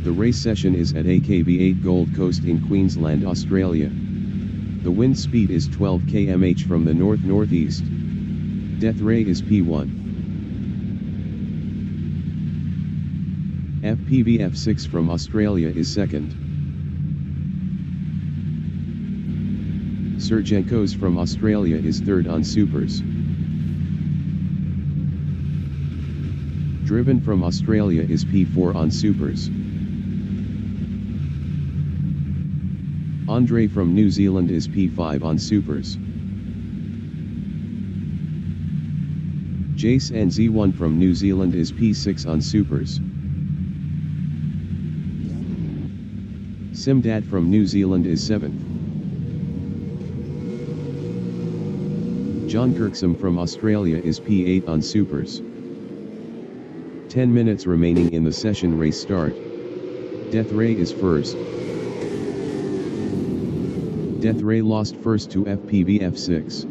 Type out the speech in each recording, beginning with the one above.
The race session is at AKB8 Gold Coast in Queensland, Australia. The wind speed is 12 km/h from the north-northeast. Death ray is P1. FPV-F6 from Australia is second. Surgenkos from Australia is third on Supers. Driven from Australia is P4 on Supers. Andre from New Zealand is P5 on Supers. Jace NZ1 from New Zealand is P6 on Supers. Simdad from New Zealand is 7th. John Kirksome from Australia is P8 on Supers. 10 minutes remaining in the session. Race start. Death Ray is first. Death Ray lost first to FPV-F6.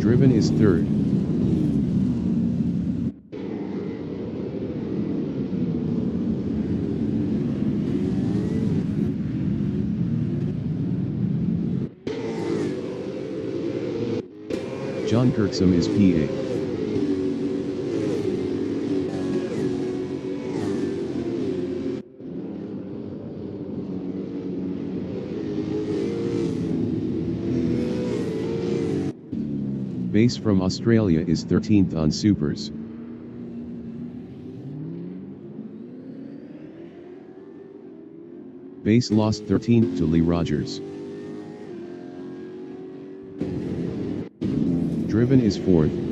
Driven is third. John Kirksome is P8. Base from Australia is 13th on Supers. Base lost 13th to Lee Rogers. Driven is 4th.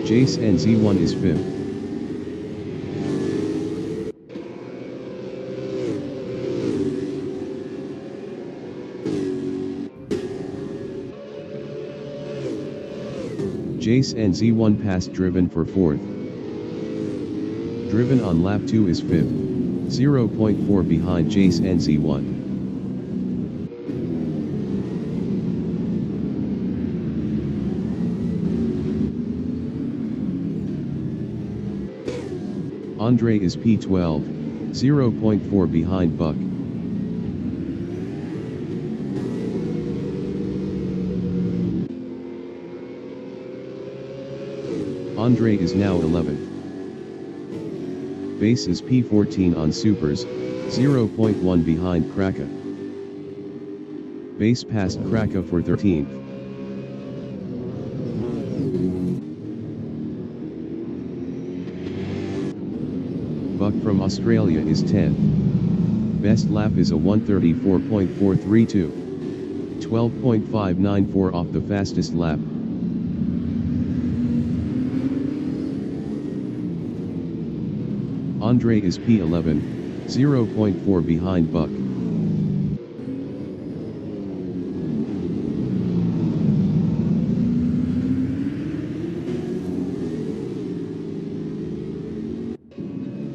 Jace NZ1 is 5th. Jace NZ1 passed Driven for 4th. Driven on lap 2 is 5th, 0.4 behind Jace NZ1. Andre is P12, 0.4 behind Buck. Andre is now 11th. Base is P14 on Supers, 0.1 behind Kraka. Base passed Kraka for 13th. Buck from Australia is 10th. Best lap is a 1:34.432. 12.594 off the fastest lap. Andre is P11, 0.4 behind Buck.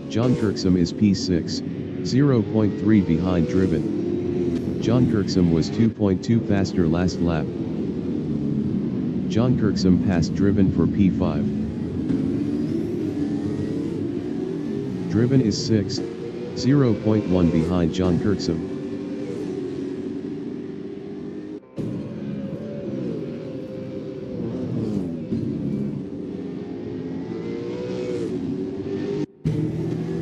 John Kirksome is P6, 0.3 behind Driven. John Kirksome was 2.2 faster last lap. John Kirksome passed Driven for P5. Driven is 6th, 0.1 behind John Kirksome.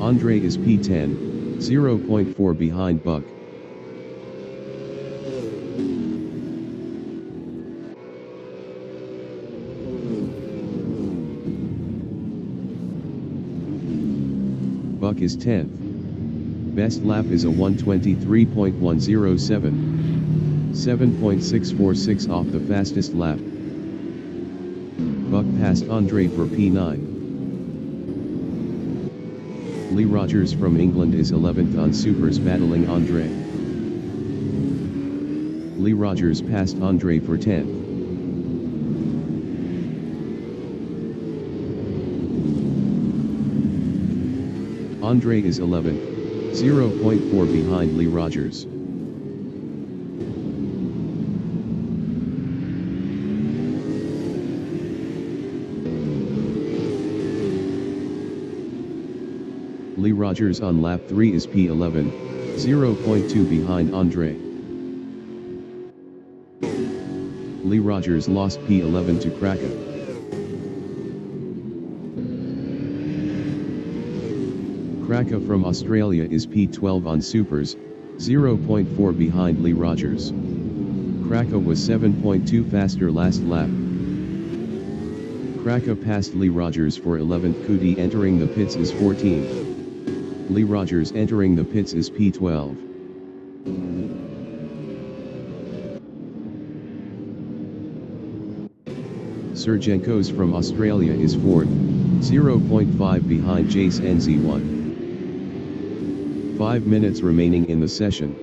Andre is P10, 0.4 behind Buck. Buck is 10th. Best lap is a 1:23.107. 7.646 off the fastest lap. Buck passed Andre for P9. Lee Rogers from England is 11th on Supers battling Andre. Lee Rogers passed Andre for 10th. Andre is 11th. 0.4 behind Lee Rogers. Lee Rogers on lap 3 is P11, 0.2 behind Andre. Lee Rogers lost P11 to Kraka. Kraka from Australia is P12 on Supers, 0.4 behind Lee Rogers. Kraka was 7.2 faster last lap. Kraka passed Lee Rogers for 11th. Kuti entering the pits is 14th. Lee Rogers entering the pits is P12. Sergenkos from Australia is 4th, 0.5 behind Jace NZ1. 5 minutes remaining in the session.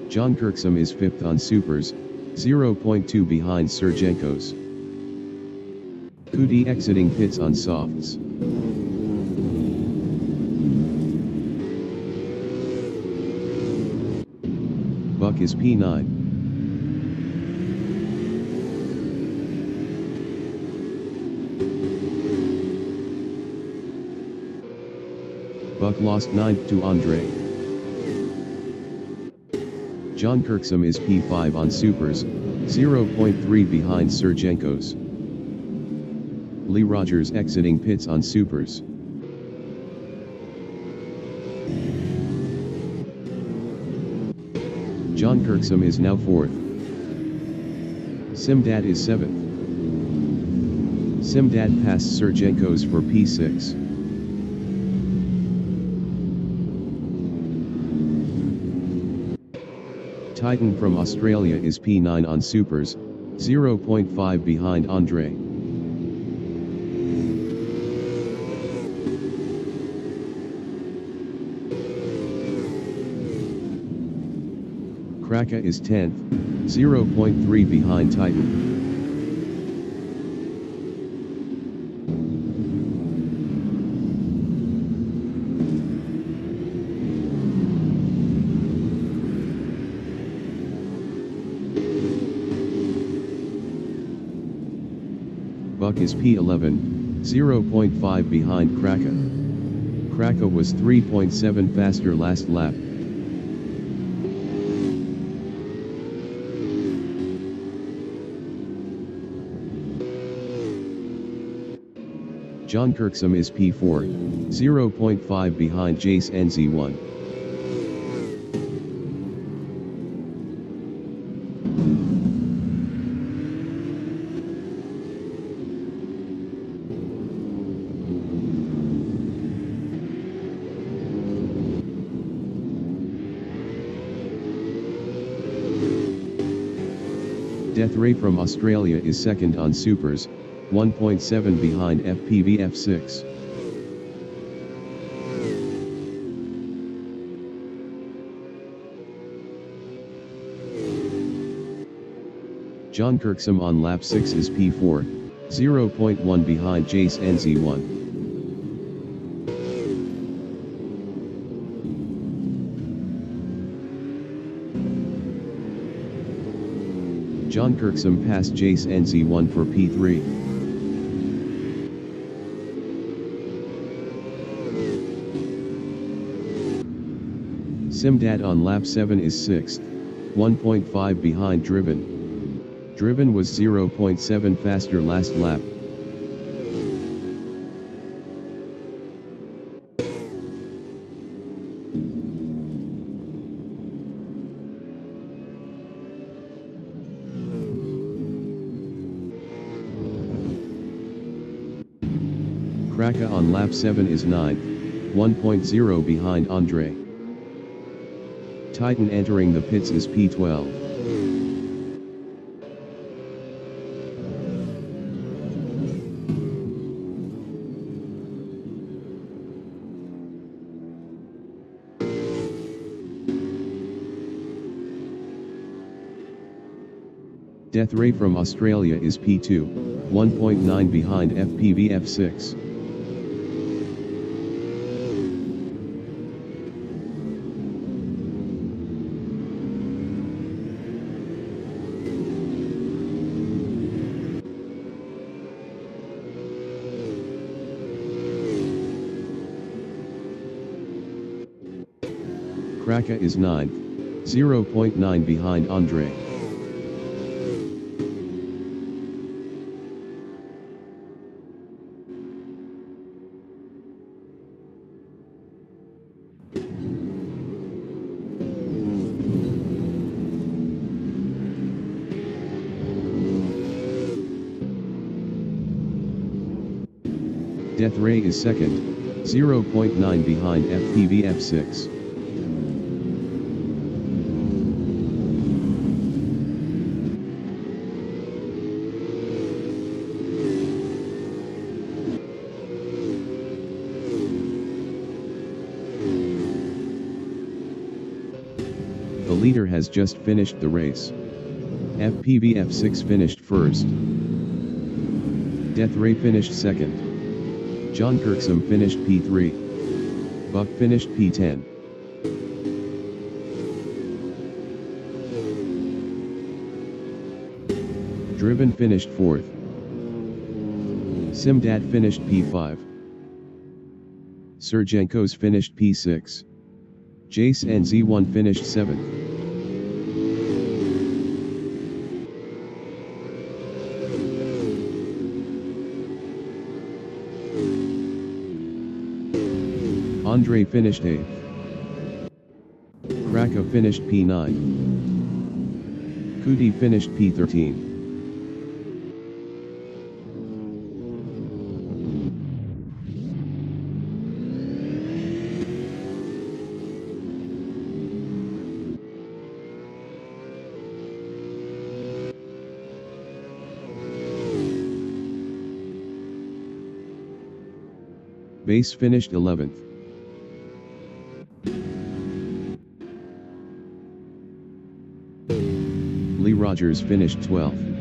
John Kirksum is 5th on Supers, 0.2 behind Sergenkos. Kuti exiting pits on softs. Buck is P9. Buck lost 9th to Andre. John Kirksum is P5 on Supers, 0.3 behind Sergenkos. Lee Rogers exiting pits on Supers. John Kirksum is now 4th. Simdad is 7th. Simdad passed Sergenkos for P6. Titan from Australia is P9 on Supers, 0.5 behind Andre. Kraka is 10th, 0.3 behind Titan. Buck is P11, 0.5 behind Kraka. Kraka was 3.7 faster last lap. John Kirksum is P4, 0.5 behind Jace NZ1. Death Ray from Australia is 2nd on Supers, 1.7 behind FPV F6. John Kirksum on lap 6 is P4, 0.1 behind Jace NZ1. John Kirksum passed Jace NZ1 for P3. Simdad on lap 7 is 6th, 1.5 behind Driven. Driven was 0.7 faster last lap. Kraka on lap 7 is 9th, 1.0 behind Andre. Titan entering the pits is P12. Death Ray from Australia is P2, 1.9 behind FPV F6. Kraka is 9th, 0.9 behind Andre. Death Ray is 2nd, 0.9 behind FPV F6. The leader has just finished the race. FPV F6 finished 1st. Death Ray finished 2nd. John Kirksome finished P3. Buck finished P10. Driven finished 4th. Simdad finished P5. Sergenkos finished P6. Jace NZ1 finished 7th. Andre finished 8th. Kraka finished P9. Kuti finished P13. Base finished 11th. Lee Rogers finished 12th.